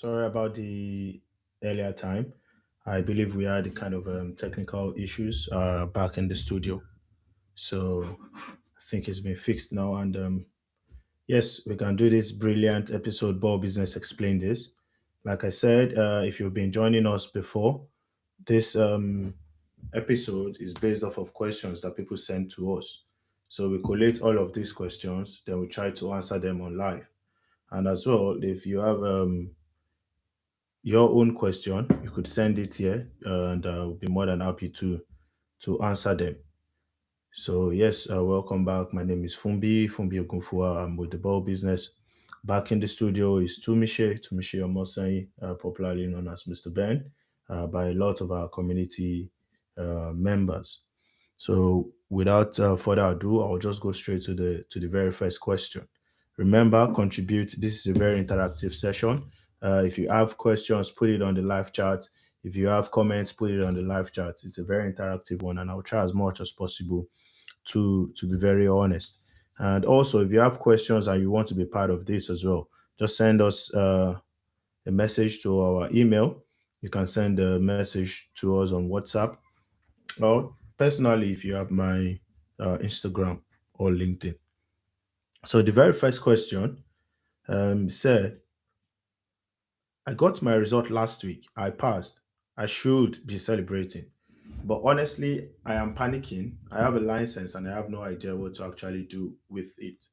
Sorry about the earlier time. I believe we had a kind of technical issues back in the studio. So I think it's been fixed now. And yes, we can do this brilliant episode, Ball Business Explain This. Like I said, if you've been joining us before, this episode is based off of questions that people send to us. So we collate all of these questions, then we try to answer them on live. And as well, if you have your own question, you could send it here, and we'll be more than happy to answer them. So yes, welcome back. My name is Fumbi Ogunfua. I'm with the Ball Business. Back in the studio is Tumishe Omosai, popularly known as Mr. Ben, by a lot of our community members. So without further ado, I'll just go straight to the very first question. Remember, contribute. This is a very interactive session. If you have questions, put it on the live chat. If you have comments, put it on the live chat. It's a very interactive one, and I'll try as much as possible to be very honest. And also, if you have questions and you want to be part of this as well, just send us a message to our email. You can send a message to us on WhatsApp or personally if you have my Instagram or LinkedIn. So the very first question said, I got my result last week. I passed. I should be celebrating. But honestly, I am panicking. I have a license and I have no idea what to actually do with it.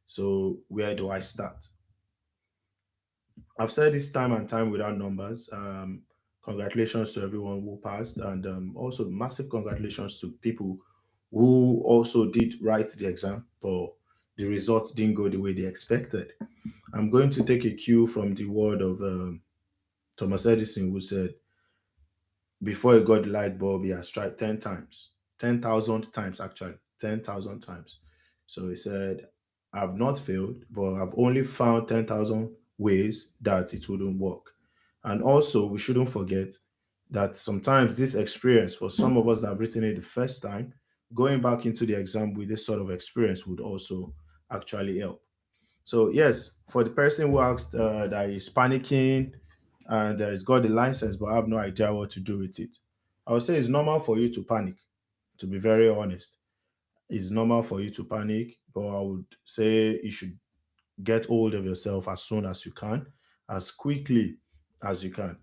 So where do I start? I've said this time and time without numbers. Congratulations to everyone who passed, and also massive congratulations to people who also did write the exam, but the results didn't go the way they expected. I'm going to take a cue from the word of Thomas Edison, who said, before he got the light bulb, he has tried 10 times, 10,000 times actually, 10,000 times. So he said, I've not failed, but I've only found 10,000 ways that it wouldn't work. And also, we shouldn't forget that sometimes this experience, for some of us that have written it the first time, going back into the exam with this sort of experience would also actually help. So yes, for the person who asked that is panicking and has got the license but have no idea what to do with it, I would say it's normal for you to panic. To be very honest, it's normal for you to panic, but I would say you should get hold of yourself as soon as you can, as quickly as you can.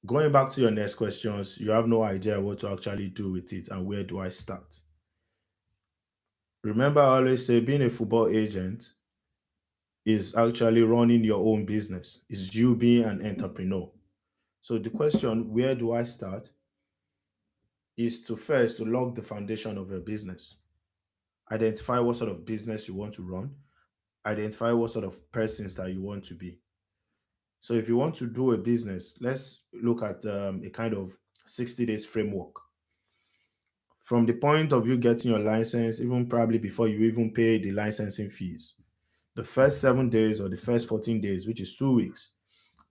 Going back to your next questions, you have no idea what to actually do with it and where do I start. Remember, I always say being a football agent is actually running your own business, is you being an entrepreneur. So the question, where do I start, is to first to log the foundation of your business. Identify what sort of business you want to run, identify what sort of persons that you want to be. So if you want to do a business, let's look at a kind of 60 days framework. From the point of you getting your license, even probably before you even pay the licensing fees, the first 7 days or the first 14 days, which is 2 weeks,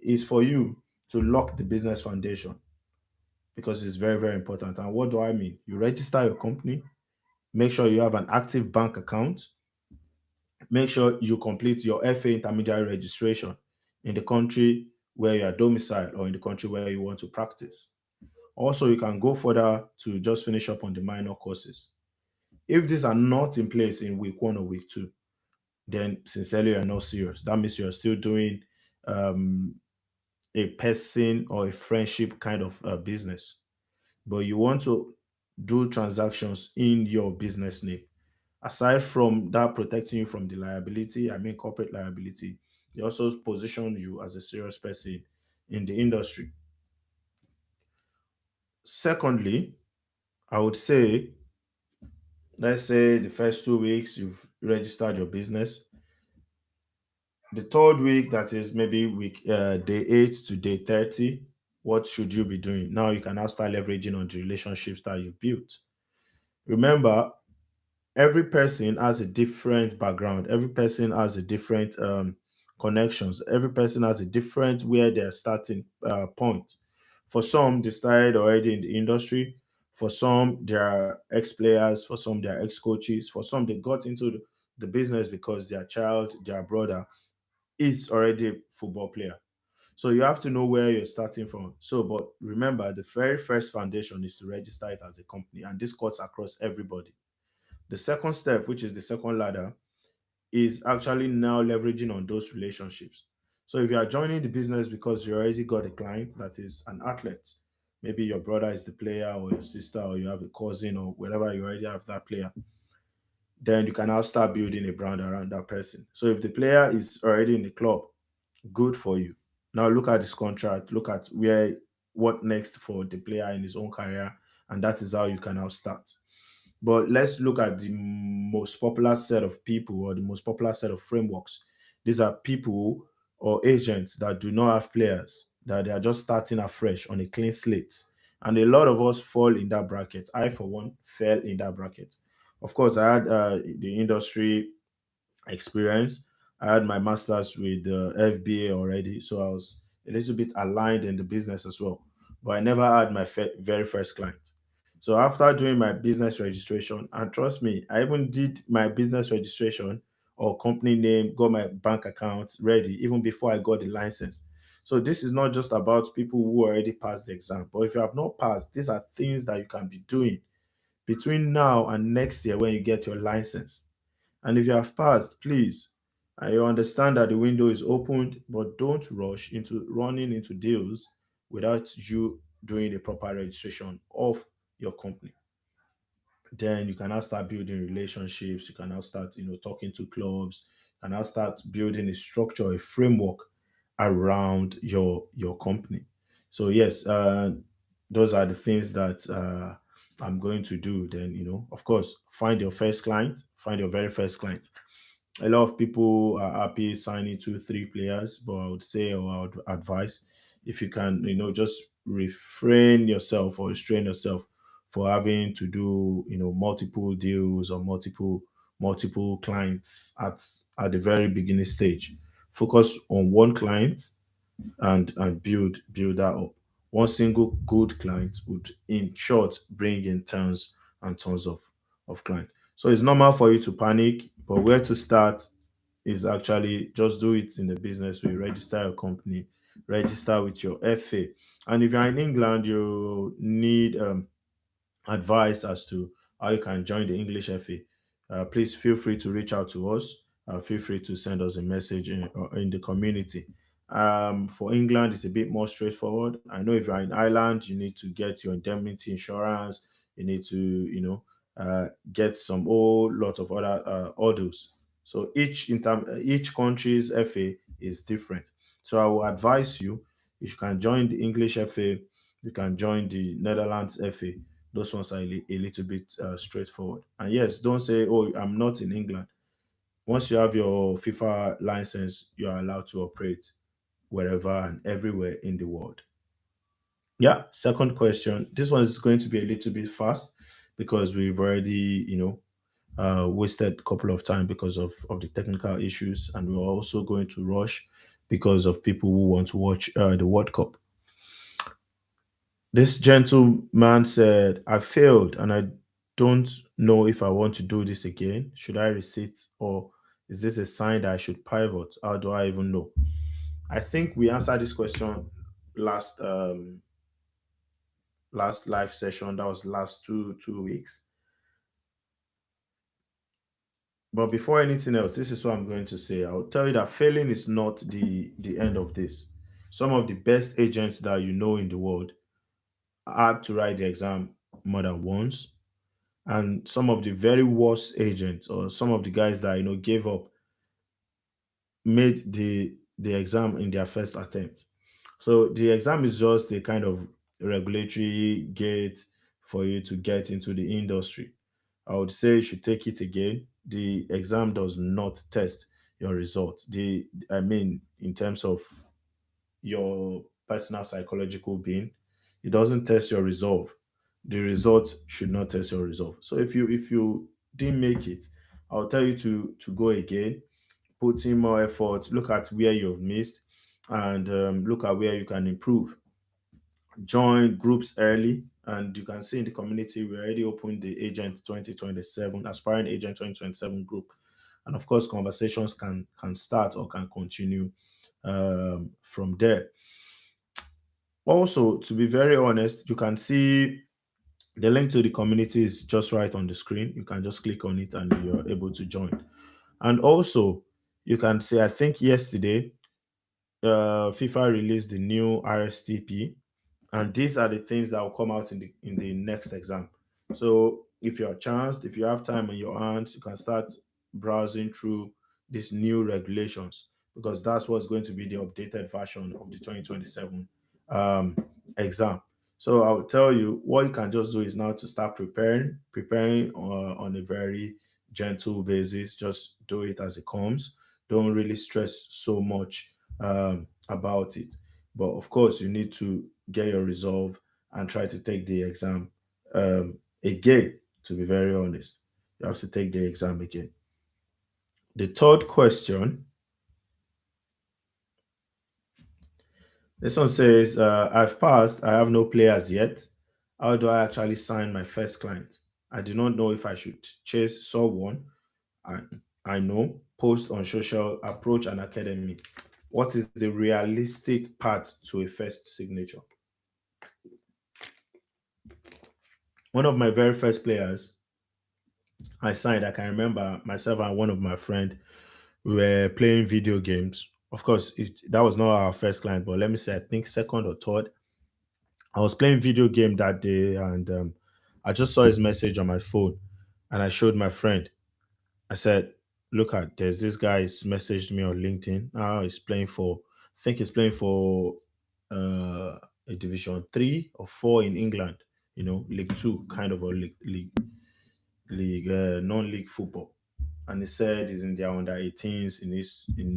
is for you to lock the business foundation because it's very, very important. And what do I mean? You register your company, make sure you have an active bank account, make sure you complete your FA intermediary registration in the country where you are domiciled or in the country where you want to practice. Also, you can go further to just finish up on the minor courses. If these are not in place in week one or week two, then sincerely you're not serious. That means you're still doing um, a person or a friendship kind of business, but you want to do transactions in your business name. Aside from that protecting you from the liability, I mean corporate liability, they also position you as a serious person in the industry. Secondly, I would say, let's say the first 2 weeks you've registered your business. The third week, that is maybe week day 8 to day 30, what should you be doing? Now you can now start leveraging on the relationships that you've built. Remember, every person has a different background. Every person has a different connections. Every person has a different where they're starting point. For some, they started already in the industry. For some, they are ex-players. For some, they are ex-coaches. For some, they got into the business because their child, their brother is already a football player. So you have to know where you're starting from. So, but remember, the very first foundation is to register it as a company, and this cuts across everybody. The second step, which is the second ladder, is actually now leveraging on those relationships. So if you are joining the business because you already got a client that is an athlete, maybe your brother is the player or your sister or you have a cousin or wherever you already have that player, then you can now start building a brand around that person. So if the player is already in the club, good for you. Now look at his contract, look at where what next for the player in his own career, and that is how you can now start. But let's look at the most popular set of people or the most popular set of frameworks. These are people or agents that do not have players, that they are just starting afresh on a clean slate. And a lot of us fall in that bracket. I, for one, fell in that bracket. Of course, I had the industry experience. I had my master's with FBA already, so I was a little bit aligned in the business as well. But I never had my very first client. So after doing my business registration, and trust me, I even did my business registration or company name, got my bank account ready even before I got the license. So this is not just about people who already passed the exam, but if you have not passed, these are things that you can be doing between now and next year when you get your license. And if you have passed, please, I understand that the window is opened, but don't rush into running into deals without you doing a proper registration of your company. Then you can now start building relationships. You can now start, talking to clubs. You can now start building a structure, a framework around your company. So yes, those are the things that I'm going to do. Then, of course, find your first client, find your very first client. A lot of people are happy signing two, three players, but I would say or I would advise if you can, just refrain yourself or restrain yourself for having to do, multiple deals or multiple clients at the very beginning stage. Focus on one client and build that up. One single good client would, in short, bring in tons and tons of clients. So it's normal for you to panic, but where to start is actually just do it in the business way. Register your company, register with your FA. And if you're in England, you need advice as to how you can join the English FA, please feel free to reach out to us. Feel free to send us a message in the community. For England, it's a bit more straightforward. I know if you're in Ireland, you need to get your indemnity insurance. You need to, get some whole lot of other orders. So each country's FA is different. So I will advise you if you can join the English FA, you can join the Netherlands FA. Those ones are a little bit straightforward. And yes, don't say, "Oh, I'm not in England." Once you have your FIFA license, you are allowed to operate wherever and everywhere in the world. Yeah. Second question. This one is going to be a little bit fast because we've already, wasted a couple of time because of the technical issues, and we're also going to rush because of people who want to watch the World Cup. This gentleman said, I failed and I don't know if I want to do this again. Should I resit or is this a sign that I should pivot? How do I even know? I think we answered this question last last live session. That was last two weeks. But before anything else, this is what I'm going to say. I'll tell you that failing is not the end of this. Some of the best agents that you know in the world had to write the exam more than once, and some of the very worst agents or some of the guys that gave up made the exam in their first attempt. So the exam is just a kind of regulatory gate for you to get into the industry. I would say you should take it again. The exam does not test your result. In terms of your personal psychological being, it doesn't test your resolve. The result should not test your resolve. So if you didn't make it, I'll tell you to go again, put in more effort, look at where you've missed, and look at where you can improve. Join groups early, and you can see in the community we already opened the Agent 2027, Aspiring Agent 2027 group, and of course conversations can start or can continue from there. Also, to be very honest, you can see the link to the community is just right on the screen. You can just click on it and you're able to join. And also, you can see, I think yesterday, FIFA released the new RSTP, and these are the things that will come out in the next exam. So if you're chanced, if you have time on your hands, you can start browsing through these new regulations, because that's what's going to be the updated version of the 2027 um, exam. So I'll tell you what you can just do is now to start preparing on a very gentle basis. Just do it as it comes. Don't really stress so much about it. But of course, you need to get your resolve and try to take the exam again. To be very honest, you have to take the exam again. The third question, this one says, I've passed, I have no players yet. How do I actually sign my first client? I do not know if I should chase someone I, I know, post on social, approach an academy. What is the realistic path to a first signature? One of my very first players I signed, I can remember myself and one of my friend, we were playing video games. Of course, that was not our first client, but let me say, I think second or third. I was playing video game that day, and I just saw his message on my phone, and I showed my friend. I said, "Look at there's this guy. He's messaged me on LinkedIn. Now he's playing for, I think he's playing for a Division 3 or 4 in England. You know, League 2, kind of a league, non-league football." And he said he's in their under 18s.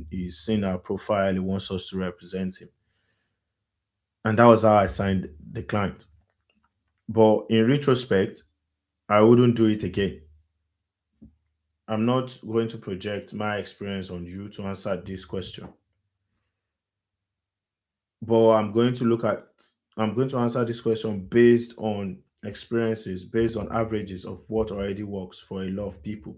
He's seen our profile. He wants us to represent him, and that was how I signed the client. But in retrospect, I wouldn't do it again. I'm not going to project my experience on you to answer this question, but I'm going to answer this question based on experiences, based on averages of what already works for a lot of people.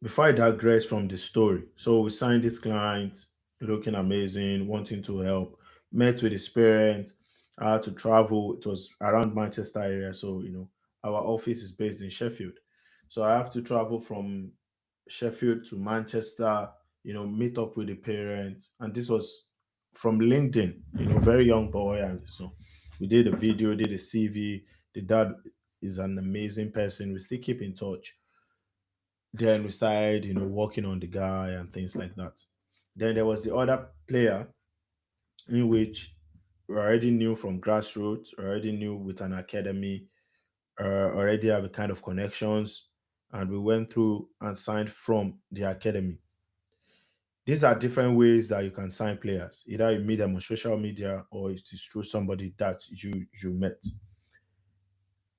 Before I digress from the story, so we signed this client, looking amazing, wanting to help, met with his parents. I had to travel. It was around Manchester area, so our office is based in Sheffield. So I have to travel from Sheffield to Manchester, meet up with the parents. And this was from LinkedIn, very young boy. And so we did a video, did a CV. The dad is an amazing person. We still keep in touch. Then we started, working on the guy and things like that. Then there was the other player in which we already knew from grassroots, already knew with an academy, already have a kind of connections, and we went through and signed from the academy. These are different ways that you can sign players. Either you meet them on social media or it is through somebody that you met.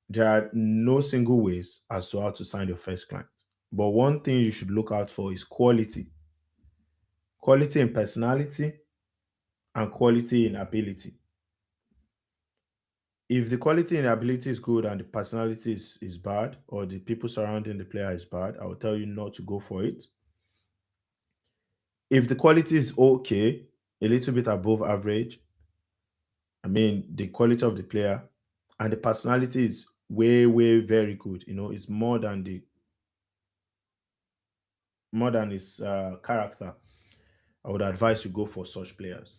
There are no single ways as to how to sign your first client. But one thing you should look out for is quality. Quality in personality and quality in ability. If the quality in ability is good and the personality is bad, or the people surrounding the player is bad, I will tell you not to go for it. If the quality is okay, a little bit above average, I mean the quality of the player and the personality is way, way very good. It's more than his character. I would advise you go for such players,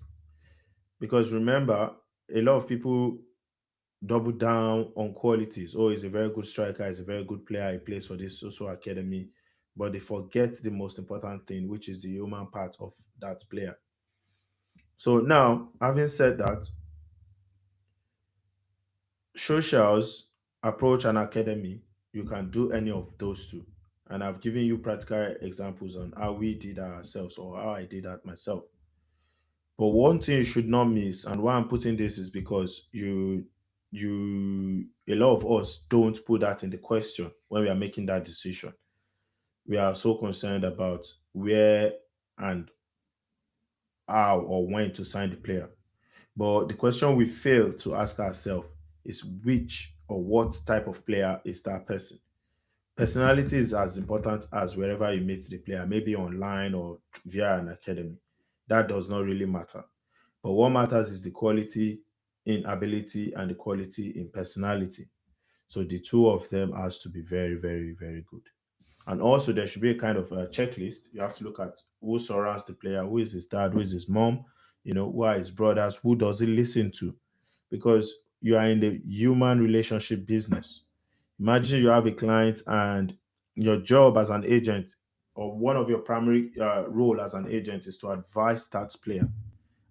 because remember, a lot of people double down on qualities. Oh, he's a very good striker, he's a very good player, he plays for this social academy, but they forget the most important thing, which is the human part of that player. So now, having said that, socials, approach, and academy, you can do any of those two. And I've given you practical examples on how we did that ourselves or how I did that myself. But one thing you should not miss, and why I'm putting this is because a lot of us don't put that in the question when we are making that decision. We are so concerned about where and how or when to sign the player. But the question we fail to ask ourselves is which or what type of player is that person? Personality is as important as wherever you meet the player, maybe online or via an academy. That does not really matter. But what matters is the quality in ability and the quality in personality. So the two of them has to be very, very, very good. And also, there should be a kind of a checklist. You have to look at who surrounds the player, who is his dad, who is his mom, who are his brothers, who does he listen to? Because you are in the human relationship business. Imagine you have a client and your job as an agent, or one of your primary role as an agent is to advise that player.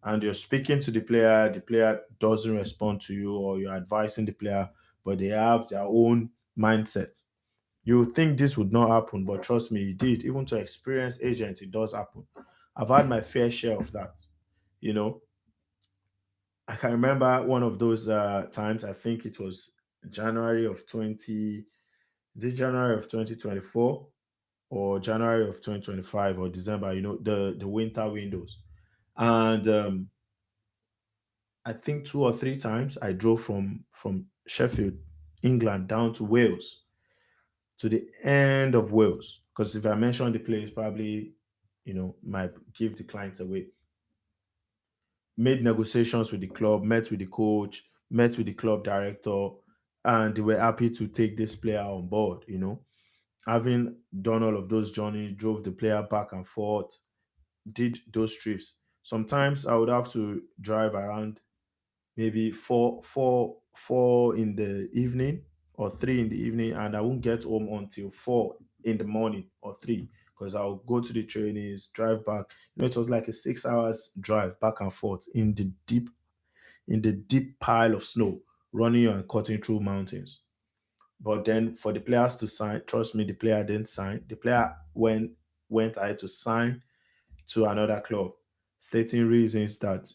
And you're speaking to the player doesn't respond to you, or you're advising the player, but they have their own mindset. You would think this would not happen, but trust me, it did. Even to experienced agents, it does happen. I've had my fair share of that. You know, I can remember one of those times. I think it was January of 20. Is it January of 2024 or January of 2025 or December? The winter windows, and I think two or three times I drove from Sheffield, England, down to Wales, to the end of Wales. Because if I mention the place, probably might give the clients away. Made negotiations with the club, met with the coach, met with the club director, and they were happy to take this player on board. Having done all of those journeys, drove the player back and forth, did those trips. Sometimes I would have to drive around maybe four in the evening or three in the evening, and I won't get home until 4 in the morning or three, because I'll go to the trainings, drive back. It was like a 6 hours drive back and forth in the deep pile of snow, running and cutting through mountains. But then for the players to sign, trust me, the player didn't sign. The player went ahead to sign to another club, stating reasons that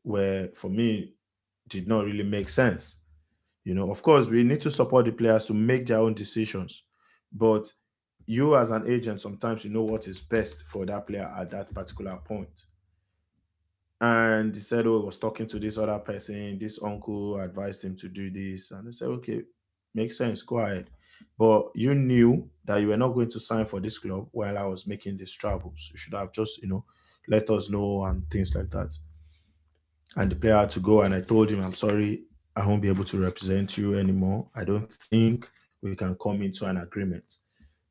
were for me did not really make sense. Of course, we need to support the players to make their own decisions, but you as an agent, sometimes you know what is best for that player at that particular point. And he said, oh, he was talking to this other person, this uncle advised him to do this. And I said, okay, makes sense, go ahead. But you knew that you were not going to sign for this club while I was making these travels. You should have just, let us know and things like that. And the player had to go, and I told him, I'm sorry, I won't be able to represent you anymore. I don't think we can come into an agreement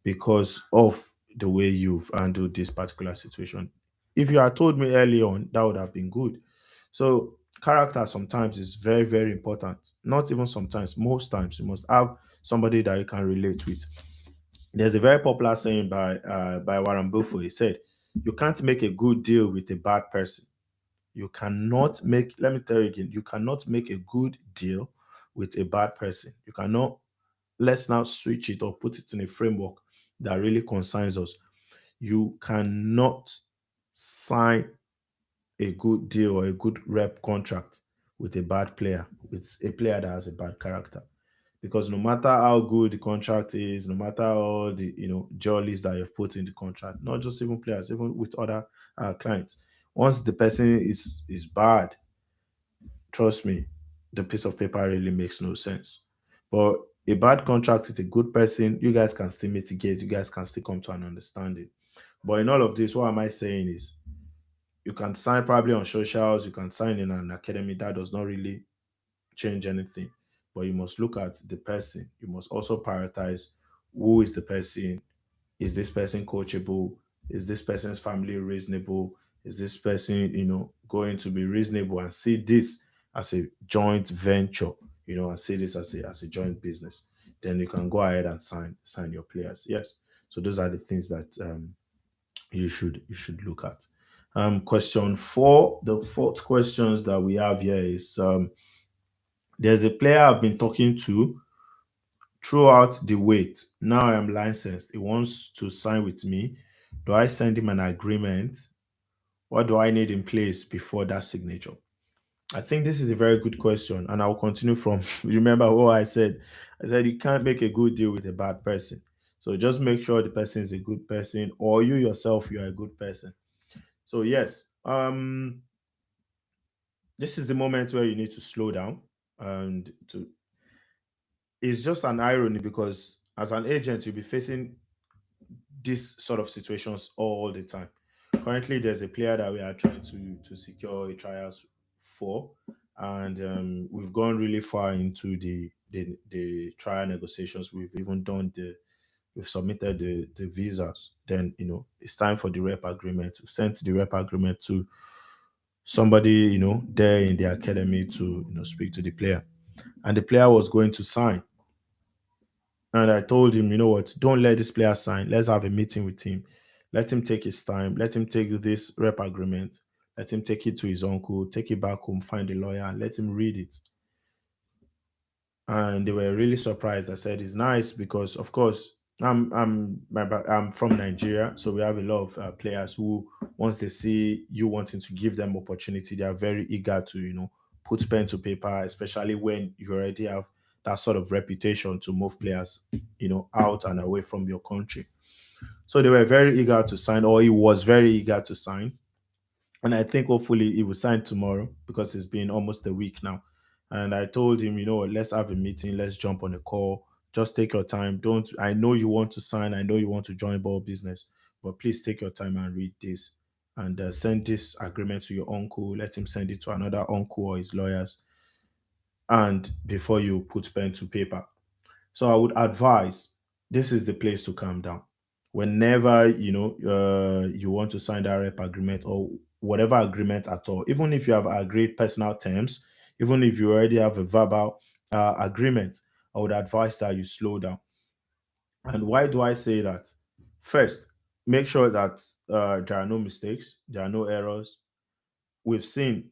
because of the way you've handled this particular situation. If you had told me early on, that would have been good. So character sometimes is very, very important. Not even sometimes, most times you must have somebody that you can relate with. There's a very popular saying by Warren Buffett. He said, "You can't make a good deal with a bad person. You cannot make, let me tell you again, you cannot make a good deal with a bad person. You cannot, let's now switch it or put it in a framework that really concerns us. You cannot sign a good deal or a good rep contract with a bad player, with a player that has a bad character. Because no matter how good the contract is, no matter all the jollies that you've put in the contract, not just even players, even with other clients, once the person is bad, trust me, the piece of paper really makes no sense. But a bad contract with a good person, you guys can still mitigate, you guys can still come to an understanding. But in all of this, what am I saying is you can sign probably on socials, you can sign in an academy, that does not really change anything. But you must look at the person. You must also prioritize who is the person. Is this person coachable? Is this person's family reasonable? Is this person, going to be reasonable and see this as a joint venture, and see this as a joint business? Then you can go ahead and sign your players. Yes. So those are the things that you should look at. Question four, the fourth questions that we have here is there's a player I've been talking to throughout the wait. Now I am licensed. He wants to sign with me. Do I send him an agreement? What do I need in place before that signature? I think this is a very good question, and I'll continue from remember what I said. I said you can't make a good deal with a bad person. So just make sure the person is a good person, or you yourself you are a good person. So yes, this is the moment where you need to slow down, and to it's just an irony because As an agent, you'll be facing these sort of situations all the time. Currently, there's a player that we are trying to secure a trials for, and we've gone really far into the trial negotiations. We've even done we've submitted the visas. Then it's time for the rep agreement. We sent the rep agreement to somebody there in the academy to speak to the player, and the player was going to sign. And I told him, you know what, don't let this player sign. Let's have a meeting with him. Let him take his time. Let him take this rep agreement. Let him take it to his uncle, take it back home, find a lawyer, and let him read it. And they were really surprised. I said it's nice because, of course, I'm from Nigeria, so we have a lot of players who, once they see you wanting to give them opportunity, they are very eager to put pen to paper, especially when you already have that sort of reputation to move players out and away from your country. So they were very eager to sign, or he was very eager to sign. And I think hopefully he will sign tomorrow because it's been almost a week now. And I told him, what, let's have a meeting, let's jump on a call. Just take your time. Don't I know you want to sign, I know you want to join ball business, but please take your time and read this and send this agreement to your uncle. Let him send it to another uncle or his lawyers. And before you put pen to paper. So I would advise this is the place to calm down. Whenever you want to sign that rep agreement or whatever agreement at all, even if you have agreed personal terms, even if you already have a verbal agreement, I would advise that you slow down. And why do I say that? First, make sure that there are no mistakes, there are no errors. We've seen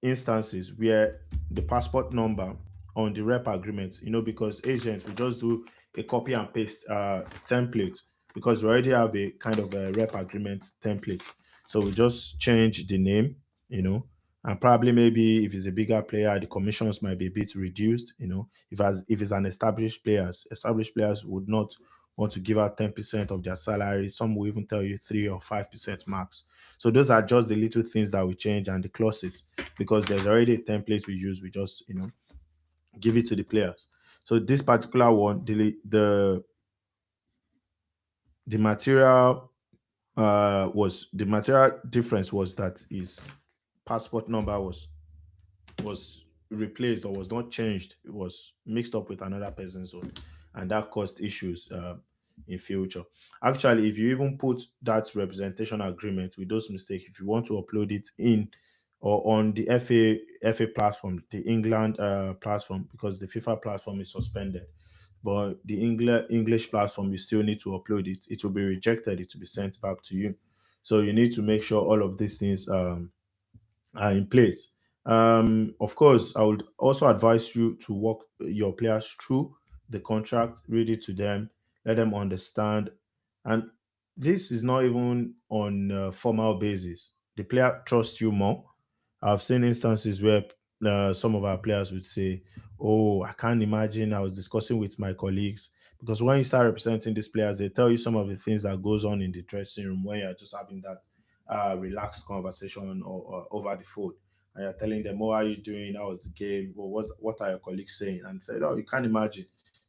instances where the passport number on the rep agreement, because agents we just do a copy and paste template because we already have a kind of a rep agreement template. So we just change the name, and probably maybe if it's a bigger player, the commissions might be a bit reduced. If it's an established players would not want to give out 10% of their salary. Some will even tell you 3 or 5% max. So those are just the little things that we change and the clauses because there's already a template we use. We just give it to the players. So this particular one, the material was the material difference was that his passport number was replaced or was not changed. It was mixed up with another person's own, and that caused issues in future. Actually, if you even put that representation agreement with those mistakes, if you want to upload it in or on the FA platform, the England platform, because the FIFA platform is suspended, but the English platform, you still need to upload it. It will be rejected. It will be sent back to you. So you need to make sure all of these things are in place. Of course, I would also advise you to walk your players through the contract, read it to them, let them understand. And this is not even on a formal basis. The player trusts you more. I've seen instances where some of our players would say, "Oh, I can't imagine. I was discussing with my colleagues." Because when you start representing these players, they tell you some of the things that goes on in the dressing room when you're just having that relaxed conversation or over the phone. And you're telling them, "Oh, how are you doing? How was the game? Or what are your colleagues saying?" And said, "Oh, you can't imagine.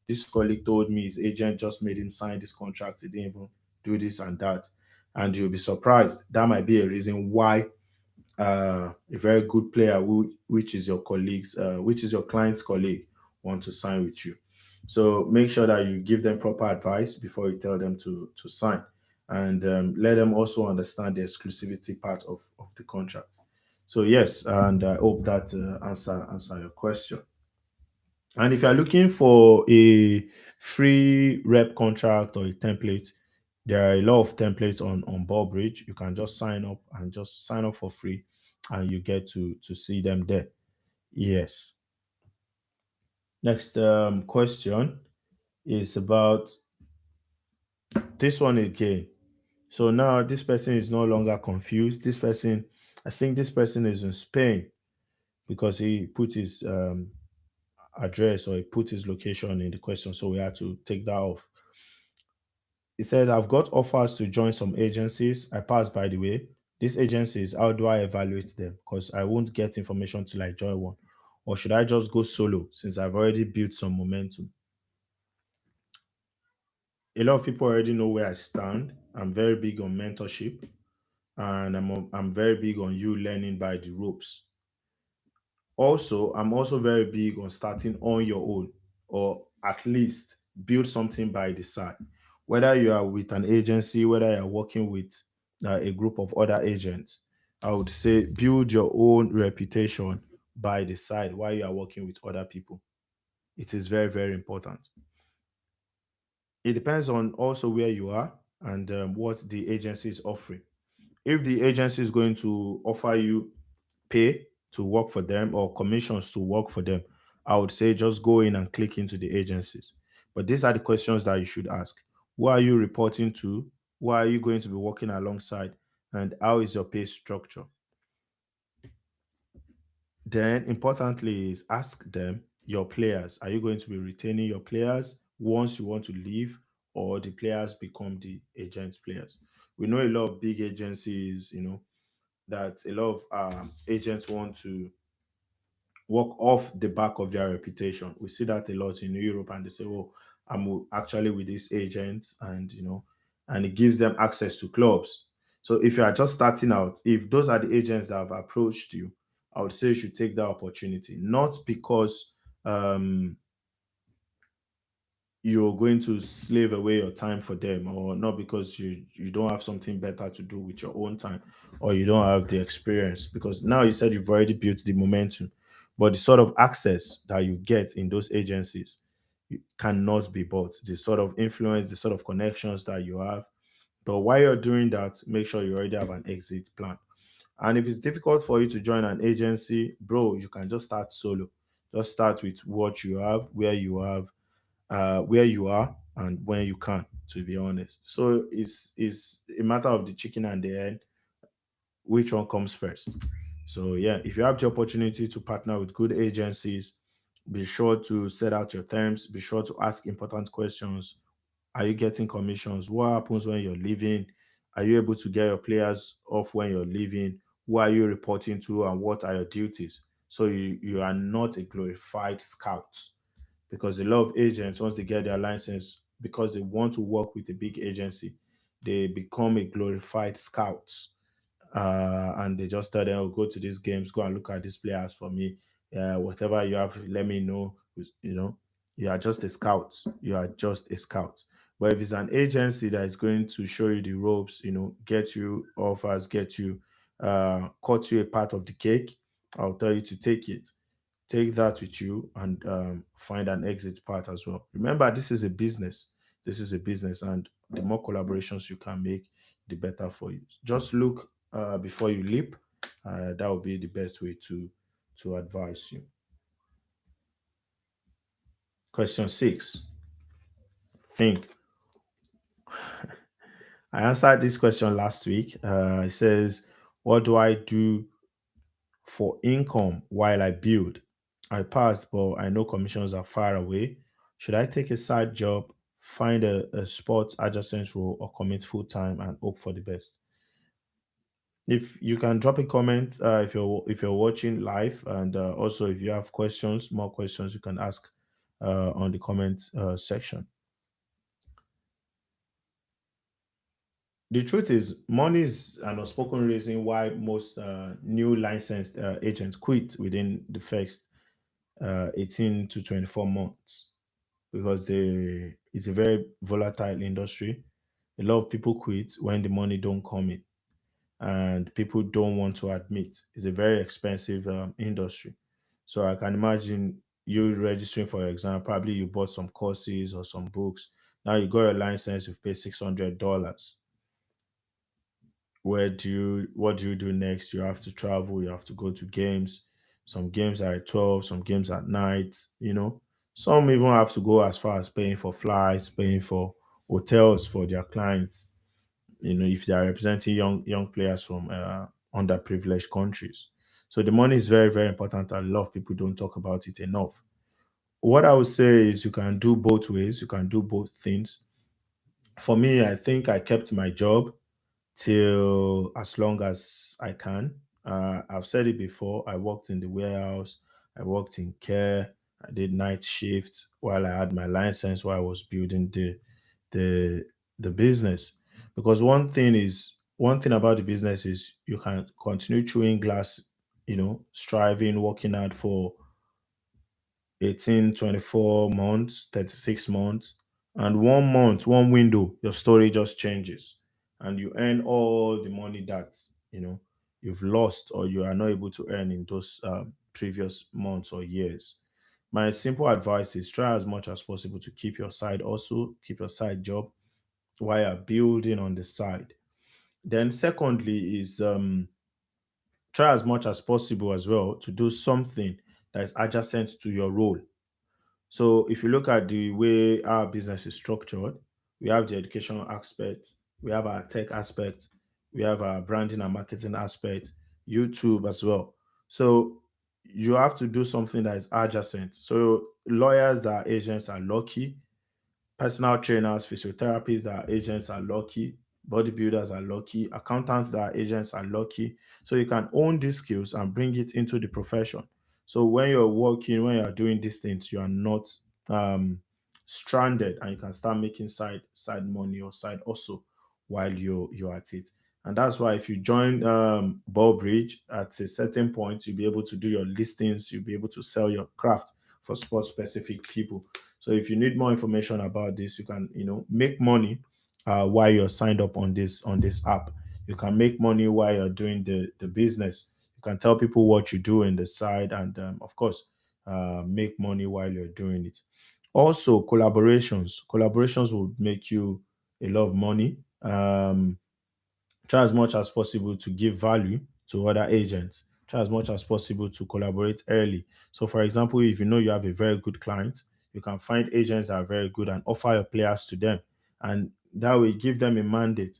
This colleague told me his agent just made him sign this contract. He didn't even do this and that." And you'll be surprised. That might be a reason why a very good player which is your colleagues, which is your client's colleague, want to sign with you. So make sure that you give them proper advice before you tell them to sign, and let them also understand the exclusivity part of the contract. So yes, and I hope that answer your question. And if you're looking for a free rep contract or a template, there are a lot of templates on Ballbridge. You can just sign up and just sign up for free, and you get to see them there. Yes. Next question is about this one again. So now this person is no longer confused. This person, I think this person is in Spain because he put his address or he put his location in the question, so we had to take that off. He said, I've got offers to join some agencies. I passed, by the way. These agencies, how do I evaluate them? Because I won't get information till I join one. Or should I just go solo since I've already built some momentum? A lot of people already know where I stand. I'm very big on mentorship, and I'm very big on you learning by the ropes. Also, I'm also very big on starting on your own, or at least build something by the side. Whether you are with an agency, whether you're working with a group of other agents, I would say build your own reputation by the side while you are working with other people. It is very, very important. It depends on also where you are and what the agency is offering. If the agency is going to offer you pay to work for them or commissions to work for them, I would say just go in and click into the agencies. But these are the questions that you should ask. Who are you reporting to? Who are you going to be working alongside? And how is your pay structure? Then, importantly, is ask them your players. Are you going to be retaining your players once you want to leave, or the players become the agents' players? We know a lot of big agencies, that a lot of agents want to work off the back of their reputation. We see that a lot in Europe, and they say, "Oh, actually with these agents," and and it gives them access to clubs. So if you are just starting out, if those are the agents that have approached you, I would say you should take that opportunity, not because um, you're going to slave away your time for them, or not because you don't have something better to do with your own time, or you don't have the experience, because now you said you've already built the momentum, but the sort of access that you get in those agencies cannot be bought. The sort of influence, the sort of connections that you have. But while you're doing that, make sure you already have an exit plan. And if it's difficult for you to join an agency, bro, you can just start solo. Just start with what you have, where you are, and when you can, to be honest. So it's a matter of the chicken and the egg, which one comes first. So yeah, if you have the opportunity to partner with good agencies, be sure to set out your terms, be sure to ask important questions. Are you getting commissions? What happens when you're leaving? Are you able to get your players off when you're leaving? Who are you reporting to, and what are your duties? So you are not a glorified scout, because a lot of agents, once they get their license, because they want to work with a big agency, they become a glorified scout, and they just tell them, "Oh, go to these games, go and look at these players for me. Whatever you have, let me know." You are just a scout. You are just a scout. But if it's an agency that is going to show you the ropes, get you offers, cut you a part of the cake, I'll tell you to take it. Take that with you, and find an exit path as well. Remember, this is a business. This is a business, and the more collaborations you can make, the better for you. Just look before you leap. That would be the best way to advise you. Question 6. Think. I answered this question last week. It says, "What do I do for income while I build? I passed, but I know commissions are far away. Should I take a side job, find a sports adjacent role, or commit full time and hope for the best?" If you can drop a comment, if you're watching live, and also if you have more questions, you can ask on the comment section. The truth is, money is an unspoken reason why most new licensed agents quit within the first 18 to 24 months, because it's a very volatile industry. A lot of people quit when the money don't come in, and people don't want to admit it's a very expensive industry. So I can imagine you registering for your exam. Probably you bought some courses or some books. Now you got your license. You pay $600. What do you do next? You have to travel. You have to go to games. Some games are at 12. Some games at night. Some even have to go as far as paying for flights, paying for hotels for their clients. If they are representing young players from underprivileged countries. So the money is very, very important. A lot of people don't talk about it enough. What I would say is you can do both ways. You can do both things. For me, I think I kept my job till as long as I can. I've said it before. I worked in the warehouse. I worked in care. I did night shift while I had my license, while I was building the the business. Because one thing about the business is you can continue chewing glass, striving, working hard for 18, 24 months, 36 months, and 1 month, one window, your story just changes and you earn all the money that, you've lost or you are not able to earn in those previous months or years. My simple advice is try as much as possible to keep your side also, keep your side job while you're building on the side. Then secondly is try as much as possible as well to do something that is adjacent to your role. So if you look at the way our business is structured, we have the educational aspect, we have our tech aspect, we have our branding and marketing aspect, YouTube as well. So you have to do something that is adjacent. So lawyers that are agents are lucky. Personal trainers, physiotherapists that are agents are lucky. Bodybuilders are lucky. Accountants that are agents are lucky. So you can own these skills and bring it into the profession. So when you're working, when you're doing these things, you are not um, stranded, and you can start making side money or side also while you're at it. And that's why if you join Bridge at a certain point, you'll be able to do your listings, you'll be able to sell your craft for sports specific people. So if you need more information about this, you can, make money while you're signed up on this app. You can make money while you're doing the business. You can tell people what you do in the side, and of course, make money while you're doing it. Also, collaborations will make you a lot of money. Try as much as possible to give value to other agents. Try as much as possible to collaborate early. So, for example, if you know you have a very good client, you can find agents that are very good and offer your players to them. And that will give them a mandate.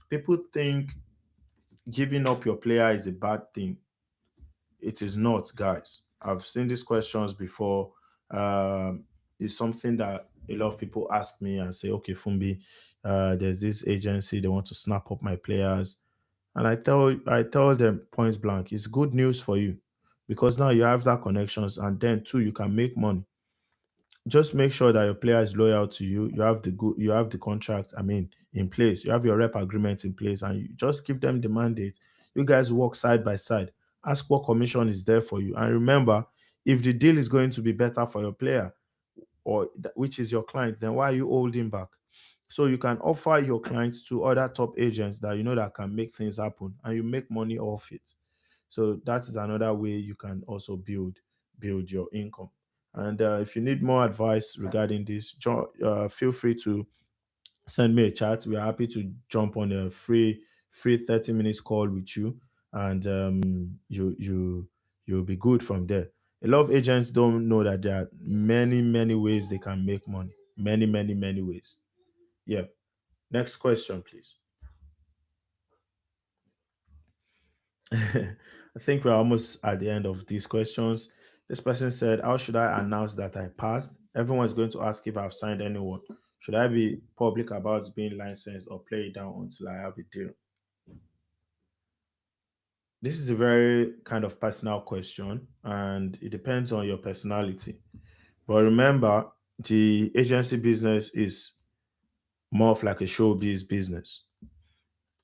People think giving up your player is a bad thing. It is not, guys. I've seen these questions before. It's something that a lot of people ask me and say, okay, Fumbi, there's this agency, they want to snap up my players. And I tell them point blank, it's good news for you because now you have that connections, and then too you can make money. Just make sure that your player is loyal to you. You have the contract, I mean, in place. You have your rep agreement in place, and you just give them the mandate. You guys work side by side. Ask what commission is there for you. And remember, if the deal is going to be better for your player or which is your client, then why are you holding back? So you can offer your clients to other top agents that you know that can make things happen, and you make money off it. So that is another way you can also build your income. And if you need more advice regarding this, feel free to send me a chat. We are happy to jump on a free 30 minutes call with you, and you'll be good from there. A lot of agents don't know that there are many ways they can make money. Many ways. Yeah. Next question, please. I think we're almost at the end of these questions. This person said, how should I announce that I passed? Everyone is going to ask if I've signed anyone. Should I be public about being licensed or play it down until I have a deal? This is a very kind of personal question and it depends on your personality. But remember, the agency business is more of like a showbiz business.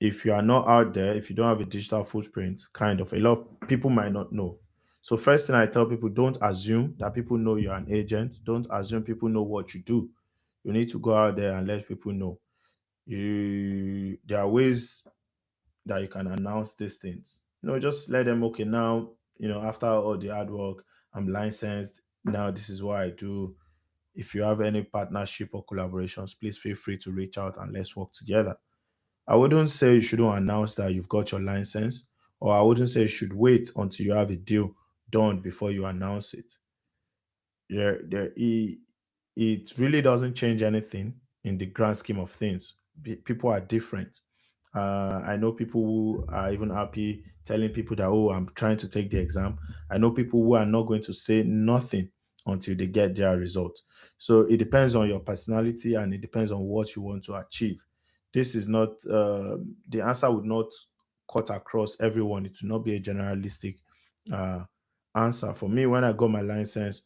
If you are not out there, if you don't have a digital footprint, kind of a lot of people might not know. So first thing I tell people, don't assume that people know you're an agent. Don't assume people know what you do. You need to go out there and let people know. There are ways that you can announce these things. Just let them, okay, now, after all the hard work, I'm licensed. Now this is what I do. If you have any partnership or collaborations, please feel free to reach out and let's work together. I wouldn't say you shouldn't announce that you've got your license, or I wouldn't say you should wait until you have a deal done before you announce it. It really doesn't change anything in the grand scheme of things. People are different. I know people who are even happy telling people that, oh, I'm trying to take the exam. I know people who are not going to say nothing until they get their result. So it depends on your personality and it depends on what you want to achieve. This is not, the answer would not cut across everyone. It will not be a generalistic uh, answer. For me, when I got my license,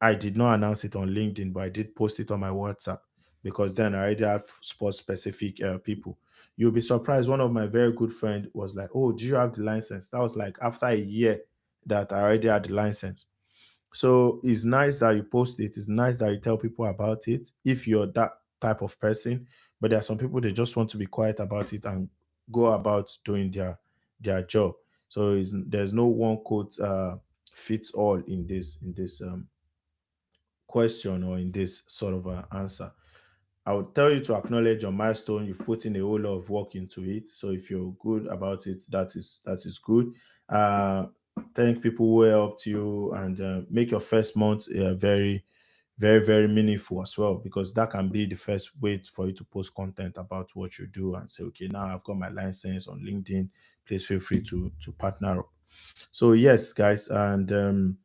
I did not announce it on LinkedIn, but I did post it on my WhatsApp. because then I already have sports specific people. You'll be surprised. One of my very good friend was like, "Oh, do you have the license?" That was like after a year that I already had the license. So it's nice that you post it. It's nice that you tell people about it if you're that type of person. But there are some people they just want to be quiet about it and go about doing their job. So there's no one quote fits all in this question or in this sort of answer. I would tell you to acknowledge your milestone. You've put in a whole lot of work into it. So if you're good about it, that is good. Uh, Thank people who helped you and make your first month very, very, very meaningful as well, because that can be the first way for you to post content about what you do and say, okay, now I've got my license on LinkedIn. Please feel free to partner up. So yes, guys, and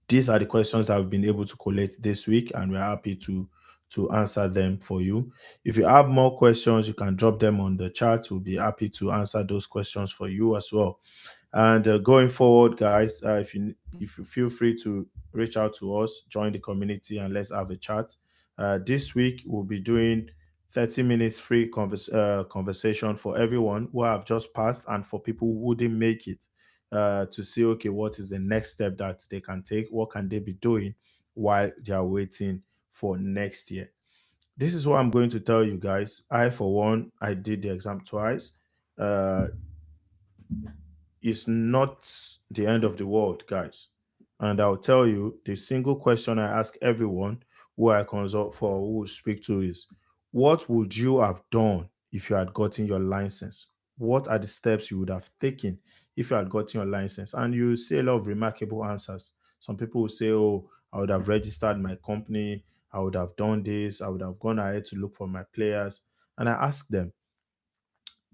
these are the questions that we've been able to collect this week, and we're happy to answer them for you. If you have more questions, you can drop them on the chat. We'll be happy to answer those questions for you as well. And going forward, guys, if you feel free to reach out to us, join the community, and let's have a chat. This week we'll be doing 30 minutes free conversation for everyone who have just passed and for people who didn't make it, to see, okay, what is the next step that they can take, what can they be doing while they are waiting for next year. This is what I'm going to tell you guys. I, for one, I did the exam twice. uh, is not the end of the world, guys. And I'll tell you the single question I ask everyone who I consult for, who I speak to, is what would you have done if you had gotten your license? What are the steps you would have taken if you had gotten your license? And you see a lot of remarkable answers. Some people will say, oh, I would have registered my company, I would have done this, I would have gone ahead to look for my players. And I ask them,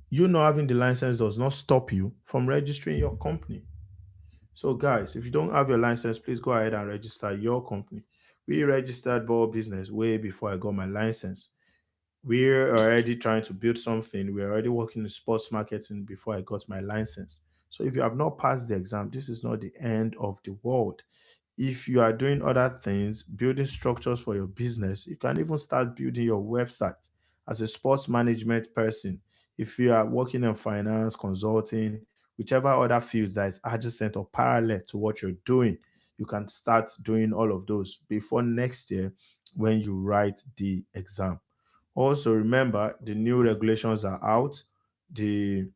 you not having the license does not stop you from registering your company. So, guys, if you don't have your license, please go ahead and register your company. We registered BallBusiness way before I got my license. We're already trying to build something. We're already working in sports marketing before I got my license. So, if you have not passed the exam, this is not the end of the world. If you are doing other things, building structures for your business, you can even start building your website as a sports management person. If you are working in finance, consulting, whichever other fields that is adjacent or parallel to what you're doing, you can start doing all of those before next year when you write the exam. Also, remember the new regulations are out. The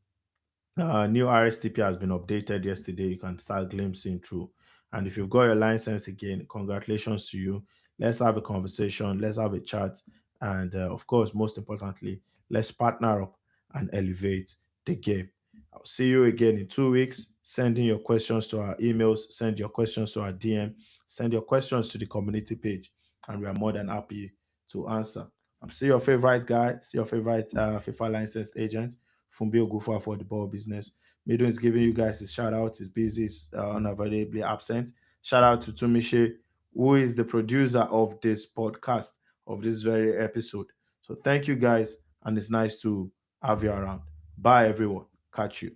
new RSTP has been updated yesterday. You can start glimpsing through. And if you've got your license again, congratulations to you. Let's have a conversation. Let's have a chat. And of course, most importantly, let's partner up and elevate the game. I'll see you again in 2 weeks. Send in your questions to our emails, send your questions to our DM, send your questions to the community page, and we are more than happy to answer. I'm still your favorite guy, still your favorite FIFA licensed agent, Fumbi Ogufa for the ball business. Midon is giving you guys a shout out. He's busy, he's unavoidably absent. Shout out to Tumishe, who is the producer of this podcast, of this very episode. So thank you guys, and it's nice to have you around. Bye, everyone. Catch you.